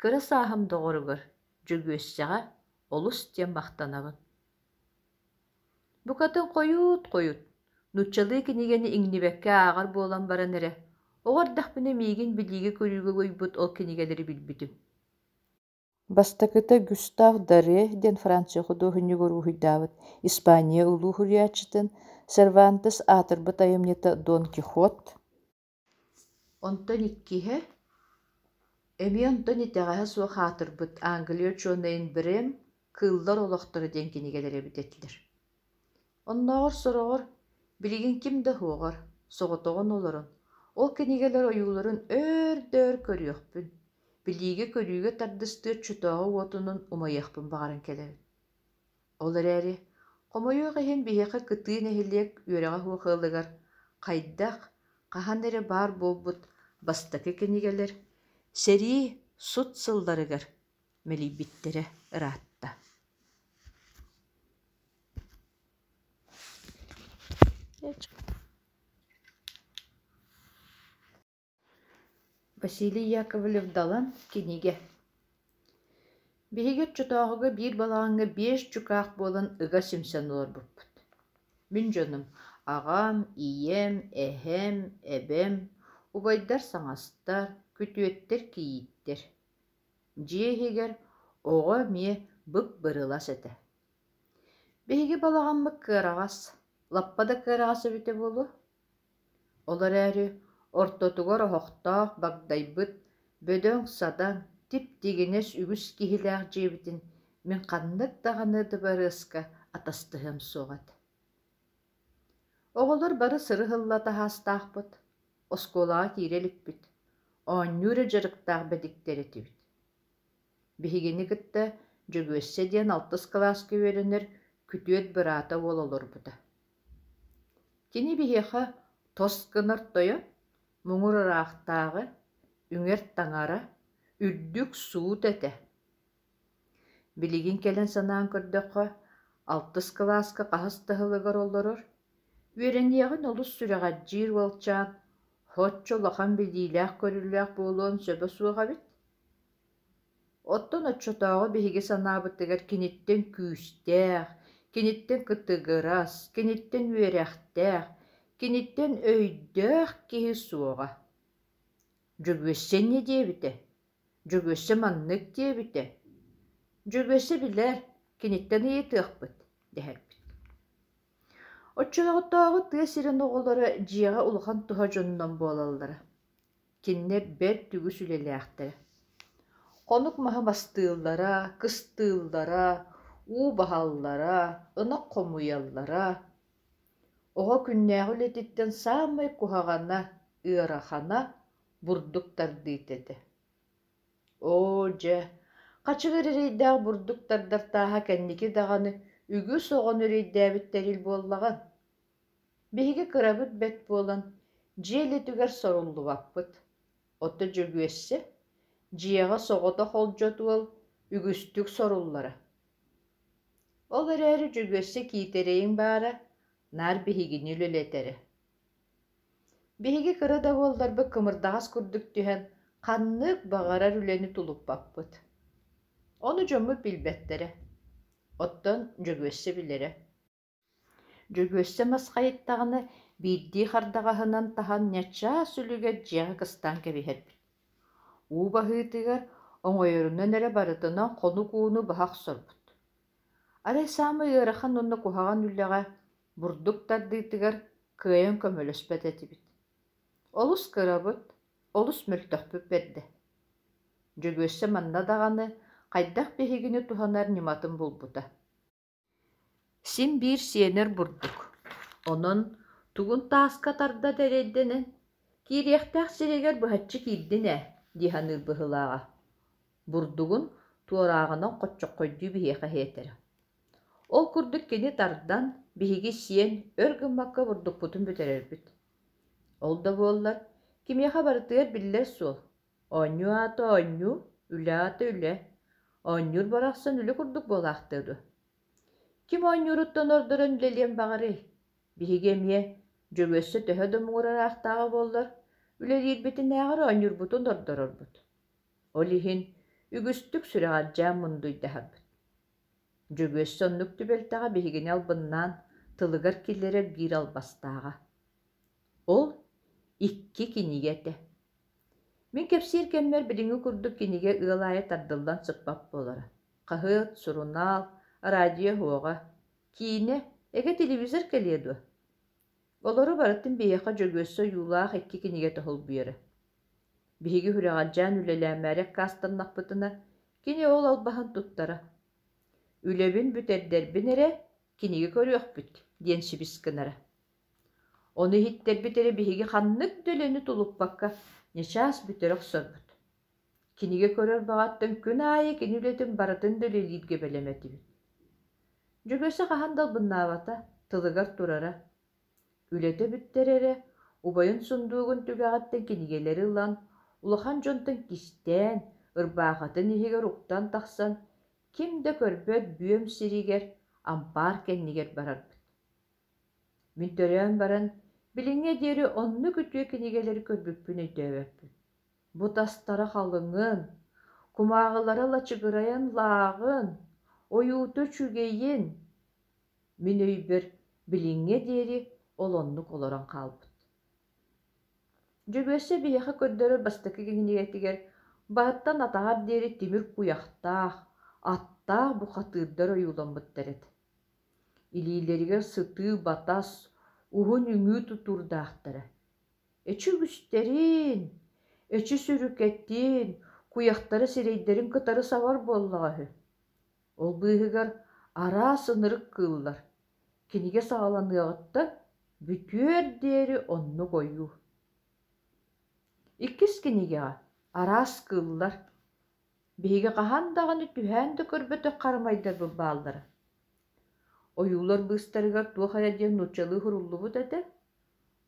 кыра сааһым доҕоругар жөгүөссэҕэ олус диэн махтанабын. Букатын койут, нучалыы кинигени иҥнибэккэ ааҕар буолан баран эре, оҕордахпына миигин билиигэ көрүүгө уйбут ол кинигелери билбитим. Бастакыта Густав Даре ден Франция художнигор уһуйдаабыт, Испания улуу хурияччытын Сервантес аатырбыт айымньыта Дон Кихот. Онтон иккиһэ эми онтон итэҕэһэ суох аатырбыт Англия чуонайын бирэм кыыллар олохтору диэн кинигелери битеттилэр. Оннооҕор сороҕор билигин ким да хуоҕор, соҕотоҕун олорон, ол кинигелер ойууларын өр-дөр көрүөхпүн, билиигэ көрүүгө тардыстыыр чутооҕу уотунун умайахпын баҕаран кэлэбит. Ол эрээри, хомойуох иһин биһиэхэ кытыын эһилиэк үөрэҕэ хуохаалыгар, хайдах хаһан эре баар буолбут бастакы кинигелер сэрии сут сылларыгар мэлийбиттерэ ыраатта. Василий Яковлев далан киниге. Биһиге чутооҕуга биир балаҕаҥҥа 5 чукаах буолан ыга симсэн олорбуппут. Мин дьоным аҕам, ийэм, эһэм, эбэм, убайдар саҥастар, күтүөттэр киийиттэр. Дьиэһигэр оҕо мие бык бырылас этэ. Биһиги балаҕаммык кыараҕас, лаппада кыараҕас эбите буолу. Олар ээри ортотугар оһохтоох багдайбыт, бөдөҥ садаҥ, тип тигинэс үгүс киһилээх дьиэбитин Мен қаннык дағаны дыбарыска атастыһым соғат. Оғолар бары сырыһыллата хастаахпыт, осколаға кииреликпит, оонньуура жарыктаах бэдиктери тибит. Биһигини кытта жөгүөссэ диэн 6 класска үөрэнэр күтүөт быраата уололорбута. Кини биһиэхэ тос гынар тойон муҥурараахтааҕы үҥэр таҥара үрдүк суут этэ. Билигин кэлэн санаан көрдөкхө 6 класска хаһыс таһылыгар оллорор үөрэниэҕин олус сүрэҕэджиир уолчаан хоччолохан билиилээх көрүлээх буолуон сөбө суоҕа бит. Оттон оччотооҕо биһиги санаабытыгар киниттэн күүстээх, киниттэн кытыгырас, киниттэн үөрэхтээх, киниттэн өйдөөх киһи суоҕа. Жөгүөссэ не диэбитэ? Жөгүөссэ маннык диэбитэ? Жөгүөссэ билэр, киниттэн ыйытыахпыт, дэһэрбит. Оччолоҕотооҕу тыа сирин оҕолоро дьиэҕэ улахан туһа дьоннон буолаллара. Киннэ бэр түгү сүлэлээхтэрэ. Конук маһы бастыыллара, кыстыыллара, уу баһаллара, ынак хомуйаллара. Оҕо күннээҕи үлэтиттэн саамай куһаҕана, ыарахана бурдук тардыыт этэ. Оо дьэ, хачыгар эрэйдээх бурдук тардартааһа кэнники даҕаны үгүс оҕон үрэйдээбиттэрил буоллаҕан. Биһиги кырабыт бэт буолан, дьиэлэ түгэр соруллубаппыт. Отто жөгүөссэ, дьиэҕэ соҕото холдьотуол үгүстүк соруллара. Ол эрээри жөгүөссэ киитэрэйиҥ баара, наар биһигини үлэлэтэри. Биһиги кыра да буолларбы кымырдаҕас курдук түһэн ханнык баҕарар үлэни тулуппаппыт. Ону дьоммут билбэттэрэ. Оттон жөгүөссэ билэрэ. Жөгүөссэ масхайыттаҕына биирдии хардаҕаһынан таһан нячаа сүлүгэр дьиэҕэ кыстаан кэбиһэрбит. Уу баһыытыгар оҥойорунан эрэ барытынан хонук ууну баһах сорбут. Арай саамай ыарахан онно куһаҕан үллэҕэ бурдук тардыытыгар кыайан көмөлөспөт этибит. Олус кырабыт, олус мөлтөхпүп берди. Жөгүөссэ манна даҕаны хайдах биһигини туһанар ниматын булбута. Сим биир сиэнэр бурдук. Онон тугун тааска тарда тэрэйдэнэн киириэхтээх сиригэр быһаччы киирдинэ диһаныр быһылааҕа. Бурдугун туорааҕынан хоччокхойдуу биһиэхэ хиэтэрэ. Ол курдук кини тардан биһиги сиэн өр гыммакка бурдукпутун бүтэрэрбит. Ол да буоллар кимиэхэ барытыгар биллэр суол. Оонньуу аата оонньуу, үлэ аата үлэ. Оонньуур барахсан үлэ курдук буолаахтыыду. Ким оонньууруттан ордорон үлэлиэн баҕарый? Биһиги эмиэ жөгүөссө төһө да муҥурараахтааҕа буоллар үлэлиирбитин ээҕэр оонньуурбутун ордорорбут. Ол иһин үгүстүк сүрэҕаджаан мундуйдаһарбыт. Жөгүөссө оннук түбэлтэҕэ биһигини албыннаан тылыгар киллэрэр биир албастааҕа. Ол 2 кинигэтэ. Мин кэпсиир кэммэр билиҥи курдук кинигэ ыалаайа тардыллан сыппап буолара. Хаһыат, сурунаал, радио хуоҕа. Киинэ эгэ телевизор кэлиэдуо. Олоро барытын биэхэ жөгүөссө юулаах 2 кинигэ тоһулбуйара. Биһиги хүрэҕаджаан үлэлээмээрэх каастаннахпытына кини ол албаһан туттара. Үлэбин бүтэрдэрбин эрэ киниги көрүөхпүт диэн сибис гынара. Ону иһиттербит эрэ биһиги ханнык дөлөнү тулуппакка нячаас бүтөрөх сорбут. Киниги көрөр баҕаттан күн аайы кини үлэтин барытын дөлөлииргэ бэлэметибит. Жөгөсө хаһан далбыннаабата тылыгар турара. Үлэтэ бүттерере убайын сундуугун түгэҕаттэн кинигелери ылан улахан дьонтон кистэн ырбаахатын иһигэр уктан тахсан ким да көрбөт бүөм сиригэр ампаар кэннигэр барарбыт. Мин төрөөн баран билиҥҥэ диэри онну күтүө кинигелери көрбүппүн өйдөбөппүн. Бу тастара халыҥын, кумааҕылара лачыгырайан лаагын, ойууту чүгейин. Мин өйбөр билиҥҥэ диэри ол оннук олорон хаалбыт. Жөгүөссө биэхэ көрдөрөр бастакы кинигэтигэр бааттан атаҕар диэри тимир куяхтаах, аттаах бухатыырдар ойууламмыттар эт. Илиилэригэр сытыы батас, уһун үҥүү тутуурдаахтара. Эчи үгүстэрин, эчи сүрүкэттин, куяхтары сирэйдэрин кытары сабар буоллаҕаһы. Ол быыһыгар ара сынырык кыыллар. Киниге сагаланыагытта бүтүөр диэри онну койуу. Иккис кинигега арас кыыллар. Биһиге хаһан даҕаны түһэн да көрбөтө хармайдар бааллара. Оюлар быстарыгар туох эрэ диэн нучалыы хуруллубут эте.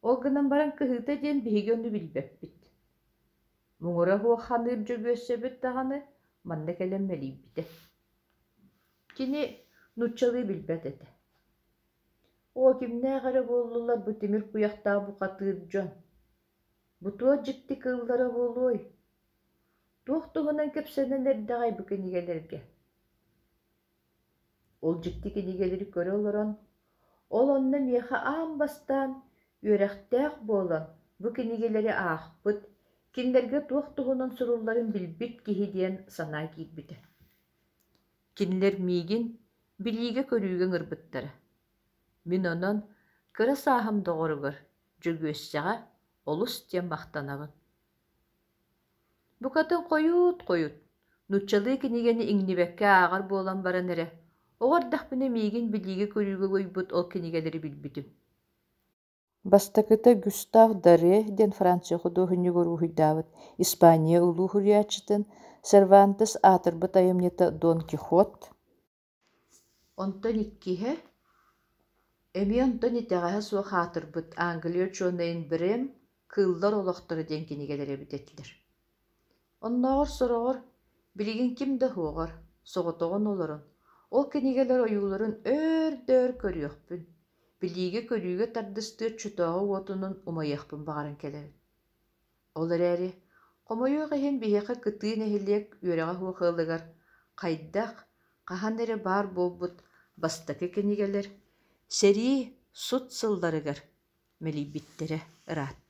Ол гынан баран кыһыыта диэн биһиге онну билбэппит. Муҥура хуох ханыыр дьөгүөссөбүт даҕаны манна кэлэммэлийбите. Кини нучалыы билбэт эте. О кимнээҕэрэ буоллулар бу тимир куяхтаа букатыыр дьон. Бутуо дьикти кыыллара буолуой. Туох туһунан кэпсэнэн эрдэҕэй бу кинигэлэргэ. Ол дьикти кинигэлэри көрө олорон, ол онно миэхэ аан бастаан үөрэхтээх буолан бу кинигэлэри аахпыт, кинилэргэ туох туһунан сурулларын билбит киһи диэн санаа киирбитэ. Кинилэр миигин билиигэ көрүүгэн ырбыттара. Мин онон кыра сааһым доҕоругар дьөгүөссэҕэ олус диэн махтанабын. Букатын койут, нучалыы кинигени иҥнибэккэ ааҕар буолан баран эрэ, оҕордахпына миигин билиигэ көрүүгө уйбут ол кинигэлэри билбитим. Бастакыта Густав Доре диэн Франция художнигы уруһуйдаабыт, Испания улуу хуруяччытын Сервантес аатырбыт айымньыта Дон Кихот. Онтон иккиһэ, эми онтон итэҕэһэ суох аатырбыт Англия Чуонайын Брэм кыыллар олохтору диэн кинигэлэри бүтэтилэр. Оннооҕор сороҕор, билигин ким да хуоҕор, соҕотоҕун олорун, ол кинигэлэр ойууларын өр-дөр көрүөхпүн, билиигэ көрүүгө тардыстыат чутооҕу уотунун умайахпын баҕаран кэлэбин. Ол эрээри, хомойуох иһин биһиэхэ кытыын эһилиэк үөрэҕэ хуохаалыгар, хайдах, хаһан эрэ баар буолбут бастакы кинигэлэр сэрии сут сылларыгар мэлийбиттерэ ыраат.